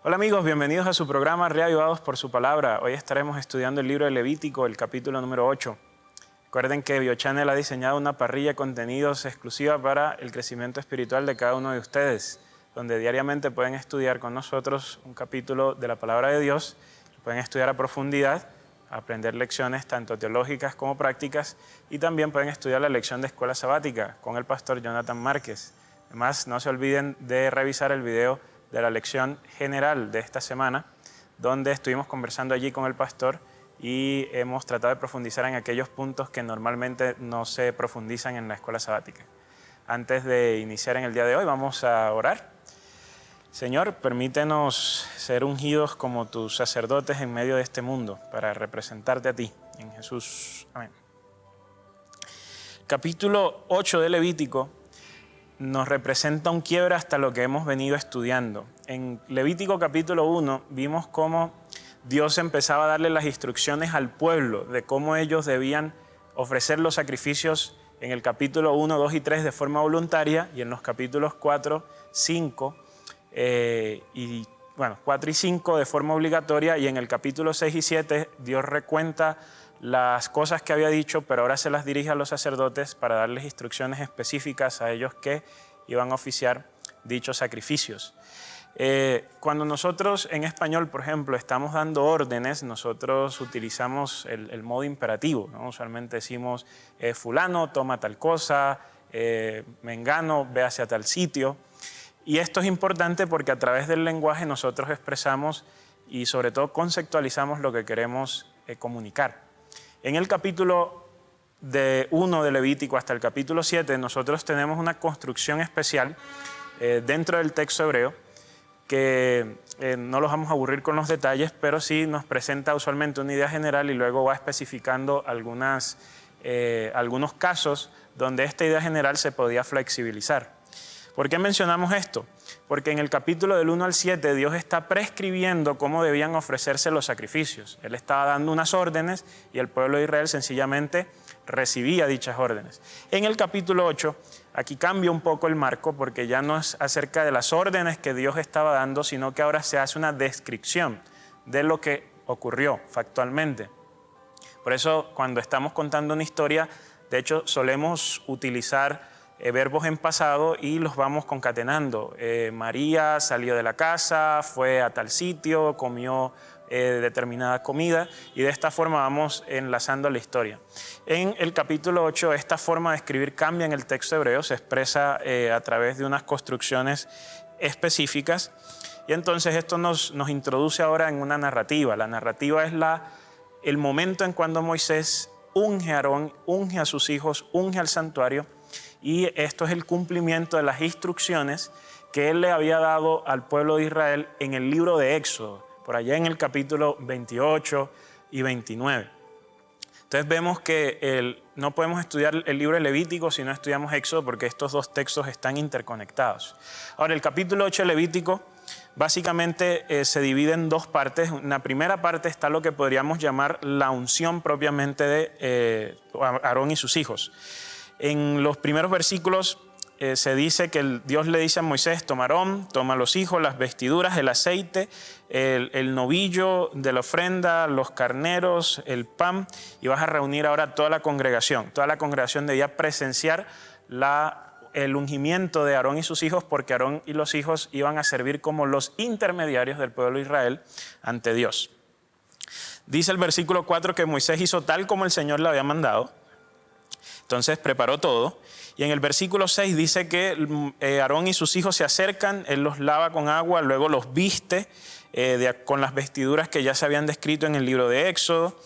Hola amigos, bienvenidos a su programa Reavivados por su Palabra. Hoy estaremos estudiando el libro de Levítico, el capítulo número 8. Recuerden que BioChannel ha diseñado una parrilla de contenidos exclusiva para el crecimiento espiritual de cada uno de ustedes, donde diariamente pueden estudiar con nosotros un capítulo de la Palabra de Dios, pueden estudiar a profundidad, aprender lecciones tanto teológicas como prácticas, y también pueden estudiar la lección de escuela sabática con el pastor Jonathan Márquez. Además, no se olviden de revisar el video de la lección general de esta semana, donde estuvimos conversando allí con el pastor y hemos tratado de profundizar en aquellos puntos que normalmente no se profundizan en la escuela sabática. Antes de iniciar en el día de hoy, vamos a orar. Señor, permítenos ser ungidos como tus sacerdotes en medio de este mundo para representarte a ti, en Jesús. Amén. Capítulo 8 de Levítico nos representa un quiebre hasta lo que hemos venido estudiando. En Levítico capítulo 1 vimos cómo Dios empezaba a darle las instrucciones al pueblo de cómo ellos debían ofrecer los sacrificios en el capítulo 1, 2 y 3 de forma voluntaria, y en los capítulos 4, 5 4 y 5 de forma obligatoria, y en el capítulo 6 y 7 Dios recuenta las cosas que había dicho, pero ahora se las dirige a los sacerdotes para darles instrucciones específicas a ellos que iban a oficiar dichos sacrificios. Cuando nosotros en español, por ejemplo, estamos dando órdenes, nosotros utilizamos el modo imperativo, ¿no? Usualmente decimos, fulano, toma tal cosa, mengano, ve hacia tal sitio. Y esto es importante porque a través del lenguaje nosotros expresamos y sobre todo conceptualizamos lo que queremos comunicar. En el capítulo 1 de Levítico hasta el capítulo 7 nosotros tenemos una construcción especial dentro del texto hebreo que no los vamos a aburrir con los detalles, pero sí nos presenta usualmente una idea general y luego va especificando algunos casos donde esta idea general se podía flexibilizar. ¿Por qué mencionamos esto? Porque en el capítulo del 1 al 7 Dios está prescribiendo cómo debían ofrecerse los sacrificios. Él estaba dando unas órdenes y el pueblo de Israel sencillamente recibía dichas órdenes. En el capítulo 8, aquí cambia un poco el marco porque ya no es acerca de las órdenes que Dios estaba dando, sino que ahora se hace una descripción de lo que ocurrió factualmente. Por eso, cuando estamos contando una historia, de hecho, solemos utilizar verbos en pasado y los vamos concatenando. María salió de la casa, fue a tal sitio, comió determinada comida, y de esta forma vamos enlazando la historia. En el capítulo 8 esta forma de escribir cambia en el texto hebreo, se expresa a través de unas construcciones específicas, y entonces esto nos introduce ahora en una narrativa. La narrativa es el momento en cuando Moisés unge a Aarón, unge a sus hijos, unge al santuario, y esto es el cumplimiento de las instrucciones que él le había dado al pueblo de Israel en el libro de Éxodo, por allá en el capítulo 28 y 29. Entonces vemos que no podemos estudiar el libro de Levítico si no estudiamos Éxodo, porque estos dos textos están interconectados. Ahora, el capítulo 8 de Levítico básicamente se divide en dos partes. En la primera parte está lo que podríamos llamar la unción propiamente de Aarón y sus hijos. En los primeros versículos se dice que Dios le dice a Moisés: toma Aarón, toma los hijos, las vestiduras, el aceite, el novillo de la ofrenda, los carneros, el pan, y vas a reunir ahora toda la congregación. Toda la congregación debía presenciar el ungimiento de Aarón y sus hijos, porque Aarón y los hijos iban a servir como los intermediarios del pueblo de Israel ante Dios. Dice el versículo 4 que Moisés hizo tal como el Señor le había mandado. Entonces preparó todo, y en el versículo 6 dice que Aarón y sus hijos se acercan, él los lava con agua, luego los viste con las vestiduras que ya se habían descrito en el libro de Éxodo.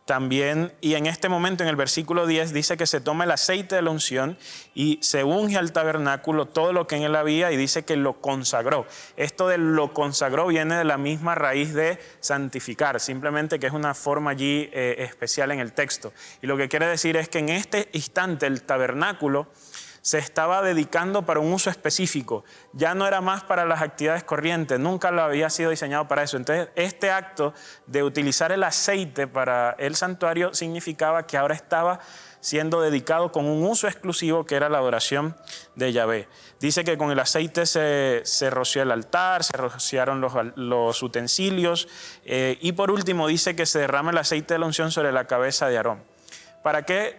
También, y en este momento en el versículo 10 dice que se toma el aceite de la unción y se unge al tabernáculo todo lo que en él había, y dice que lo consagró. Esto de lo consagró viene de la misma raíz de santificar, simplemente que es una forma allí especial en el texto. Y lo que quiere decir es que en este instante el tabernáculo se estaba dedicando para un uso específico. Ya no era más para las actividades corrientes, nunca lo había sido diseñado para eso. Entonces, este acto de utilizar el aceite para el santuario significaba que ahora estaba siendo dedicado con un uso exclusivo que era la adoración de Yahvé. Dice que con el aceite se roció el altar, se rociaron los utensilios y por último dice que se derrama el aceite de la unción sobre la cabeza de Aarón. ¿Para qué,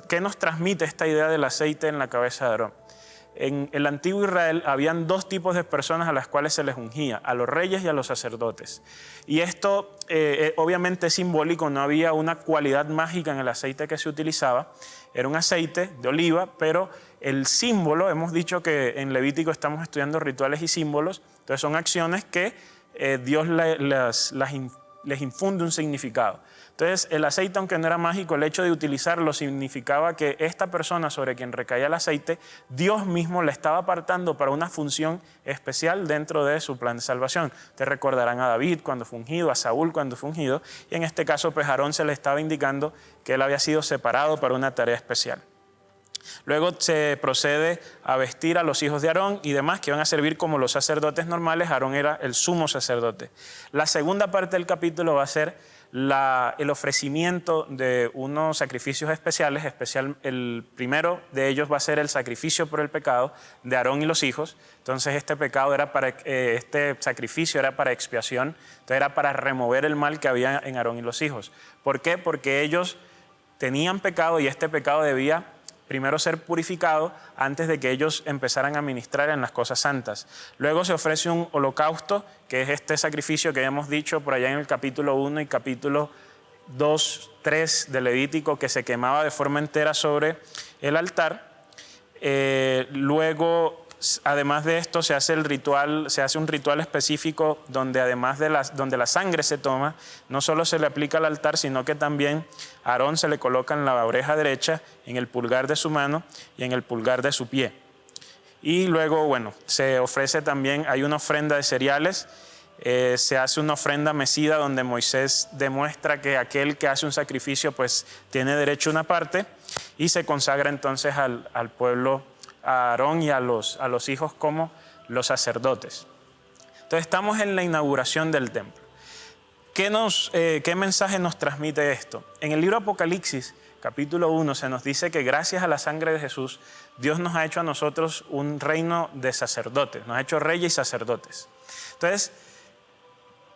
qué nos transmite esta idea del aceite en la cabeza de Aarón? En el antiguo Israel habían dos tipos de personas a las cuales se les ungía, a los reyes y a los sacerdotes. Y esto obviamente es simbólico, no había una cualidad mágica en el aceite que se utilizaba. Era un aceite de oliva, pero el símbolo, hemos dicho que en Levítico estamos estudiando rituales y símbolos, entonces son acciones que Dios les infunde un significado. Entonces el aceite, aunque no era mágico, el hecho de utilizarlo significaba que esta persona sobre quien recaía el aceite, Dios mismo la estaba apartando para una función especial dentro de su plan de salvación. Te recordarán a David cuando fue ungido, a Saúl cuando fue ungido, y en este caso pues Aarón se le estaba indicando que él había sido separado para una tarea especial. Luego se procede a vestir a los hijos de Aarón y demás que van a servir como los sacerdotes normales. Aarón era el sumo sacerdote. La segunda parte del capítulo va a ser el ofrecimiento de unos sacrificios especiales. El primero de ellos va a ser el sacrificio por el pecado de Aarón y los hijos. Entonces este sacrificio era para expiación, entonces era para remover el mal que había en Aarón y los hijos. ¿Por qué? Porque ellos tenían pecado y este pecado debía primero ser purificado antes de que ellos empezaran a ministrar en las cosas santas. Luego se ofrece un holocausto, que es este sacrificio que habíamos dicho por allá en el capítulo 1 y capítulo 2, 3 de Levítico, que se quemaba de forma entera sobre el altar. Luego, además de esto, se hace un ritual específico donde además donde la sangre se toma, no solo se le aplica al altar, sino que también a Aarón se le coloca en la oreja derecha, en el pulgar de su mano y en el pulgar de su pie. Y luego, bueno, se ofrece también, hay una ofrenda de cereales, se hace una ofrenda mecida donde Moisés demuestra que aquel que hace un sacrificio pues tiene derecho a una parte y se consagra entonces al pueblo, a Aarón y a los hijos como los sacerdotes. Entonces estamos en la inauguración del templo. ¿Qué mensaje nos transmite esto? En el libro Apocalipsis, capítulo 1, se nos dice que gracias a la sangre de Jesús, Dios nos ha hecho a nosotros un reino de sacerdotes, nos ha hecho reyes y sacerdotes. Entonces,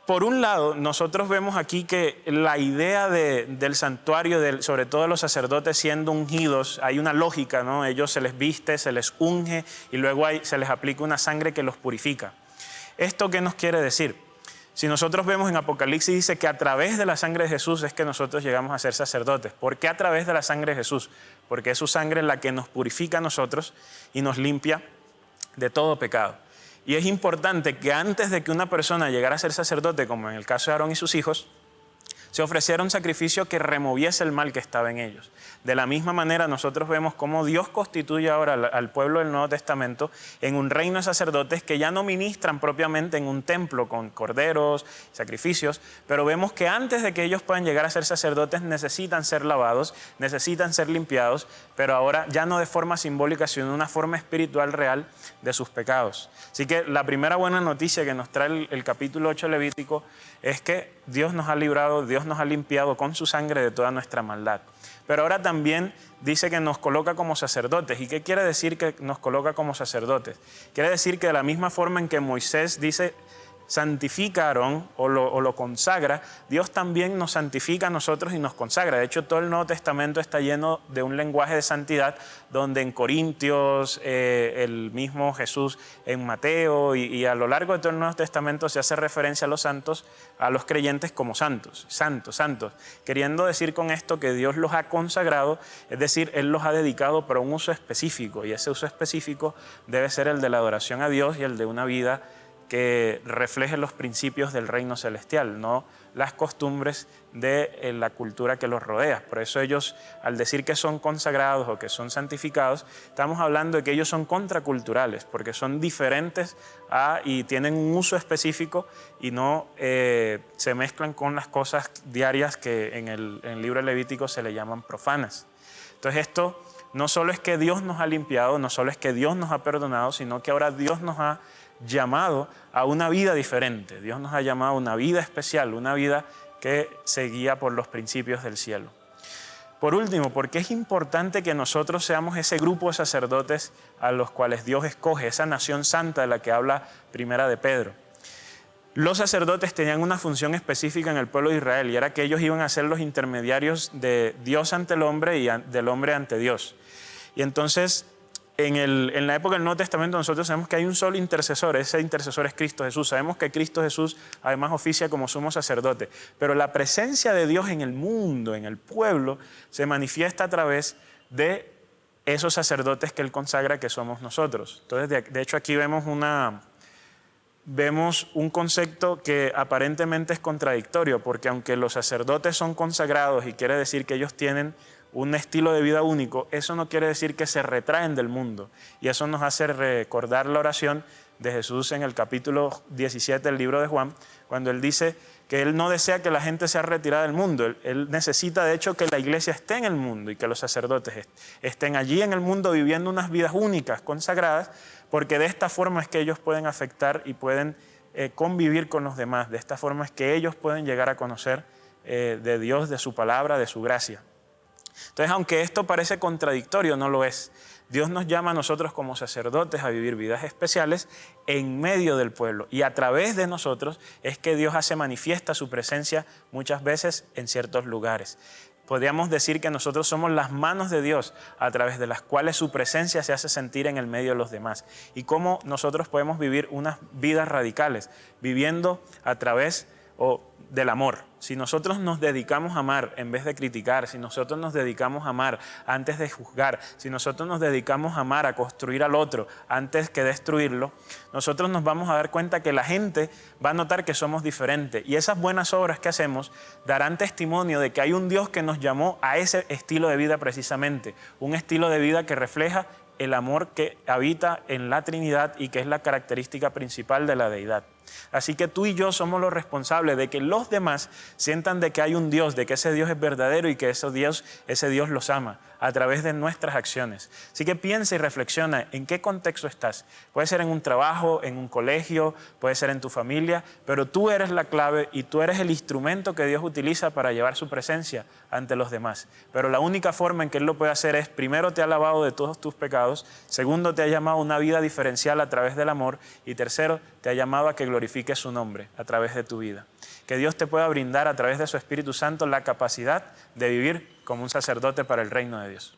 por un lado, nosotros vemos aquí que la idea del santuario, sobre todo de los sacerdotes siendo ungidos, hay una lógica, ¿no? Ellos se les viste, se les unge y luego se les aplica una sangre que los purifica. ¿Esto qué nos quiere decir? Si nosotros vemos en Apocalipsis, dice que a través de la sangre de Jesús es que nosotros llegamos a ser sacerdotes. ¿Por qué a través de la sangre de Jesús? Porque es su sangre la que nos purifica a nosotros y nos limpia de todo pecado. Y es importante que antes de que una persona llegara a ser sacerdote, como en el caso de Aarón y sus hijos, se ofreciera un sacrificio que removiese el mal que estaba en ellos. De la misma manera nosotros vemos cómo Dios constituye ahora al pueblo del Nuevo Testamento en un reino de sacerdotes que ya no ministran propiamente en un templo con corderos, sacrificios, pero vemos que antes de que ellos puedan llegar a ser sacerdotes necesitan ser lavados, necesitan ser limpiados, pero ahora ya no de forma simbólica, sino de una forma espiritual real de sus pecados. Así que la primera buena noticia que nos trae el capítulo 8 de Levítico es que Dios nos ha librado, Dios nos ha limpiado con su sangre de toda nuestra maldad. Pero ahora también dice que nos coloca como sacerdotes. ¿Y qué quiere decir que nos coloca como sacerdotes? Quiere decir que de la misma forma en que Moisés dice santifica a Aarón o lo consagra, Dios también nos santifica a nosotros y nos consagra. De hecho, todo el Nuevo Testamento está lleno de un lenguaje de santidad, donde en Corintios, el mismo Jesús en Mateo y a lo largo de todo el Nuevo Testamento se hace referencia a los santos, a los creyentes como santos, santos, santos, queriendo decir con esto que Dios los ha consagrado, es decir, Él los ha dedicado para un uso específico, y ese uso específico debe ser el de la adoración a Dios y el de una vida que refleje los principios del reino celestial, no las costumbres de la cultura que los rodea. Por eso ellos, al decir que son consagrados o que son santificados, estamos hablando de que ellos son contraculturales, porque son diferentes y tienen un uso específico y no se mezclan con las cosas diarias que en el libro Levítico se le llaman profanas. Entonces esto no solo es que Dios nos ha limpiado, no solo es que Dios nos ha perdonado, sino que ahora Dios nos ha llamado a una vida diferente. Dios nos ha llamado a una vida especial, una vida que se guía por los principios del cielo. Por último, porque es importante que nosotros seamos ese grupo de sacerdotes a los cuales Dios escoge, esa nación santa de la que habla Primera de Pedro. Los sacerdotes tenían una función específica en el pueblo de Israel y era que ellos iban a ser los intermediarios de Dios ante el hombre y del hombre ante Dios. Y entonces, en la época del Nuevo Testamento nosotros sabemos que hay un solo intercesor, ese intercesor es Cristo Jesús. Sabemos que Cristo Jesús además oficia como sumo sacerdote, pero la presencia de Dios en el mundo, en el pueblo, se manifiesta a través de esos sacerdotes que Él consagra, que somos nosotros. Entonces, de hecho, aquí vemos un concepto que aparentemente es contradictorio, porque aunque los sacerdotes son consagrados y quiere decir que ellos tienen un estilo de vida único, eso no quiere decir que se retraen del mundo. Y eso nos hace recordar la oración de Jesús en el capítulo 17 del libro de Juan, cuando Él dice que Él no desea que la gente sea retirada del mundo. Él necesita, de hecho, que la iglesia esté en el mundo y que los sacerdotes estén allí en el mundo viviendo unas vidas únicas, consagradas, porque de esta forma es que ellos pueden afectar y pueden convivir con los demás. De esta forma es que ellos pueden llegar a conocer de Dios, de su palabra, de su gracia. Entonces, aunque esto parece contradictorio, no lo es. Dios nos llama a nosotros como sacerdotes a vivir vidas especiales en medio del pueblo. Y a través de nosotros es que Dios hace manifiesta su presencia muchas veces en ciertos lugares. Podríamos decir que nosotros somos las manos de Dios a través de las cuales su presencia se hace sentir en el medio de los demás. Y cómo nosotros podemos vivir unas vidas radicales, viviendo a través del amor. Si nosotros nos dedicamos a amar en vez de criticar, si nosotros nos dedicamos a amar antes de juzgar, si nosotros nos dedicamos a amar, a construir al otro antes que destruirlo, nosotros nos vamos a dar cuenta que la gente va a notar que somos diferentes y esas buenas obras que hacemos darán testimonio de que hay un Dios que nos llamó a ese estilo de vida precisamente, un estilo de vida que refleja el amor que habita en la Trinidad y que es la característica principal de la deidad. Así que tú y yo somos los responsables de que los demás sientan de que hay un Dios, de que ese Dios es verdadero y que ese Dios los ama a través de nuestras acciones. Así que piensa y reflexiona en qué contexto estás. Puede ser en un trabajo, en un colegio, puede ser en tu familia, pero tú eres la clave y tú eres el instrumento que Dios utiliza para llevar su presencia ante los demás. Pero la única forma en que Él lo puede hacer es, primero, te ha lavado de todos tus pecados, segundo, te ha llamado a una vida diferencial a través del amor y tercero, te ha llamado a que glorifiques su nombre a través de tu vida. Que Dios te pueda brindar a través de su Espíritu Santo la capacidad de vivir como un sacerdote para el reino de Dios.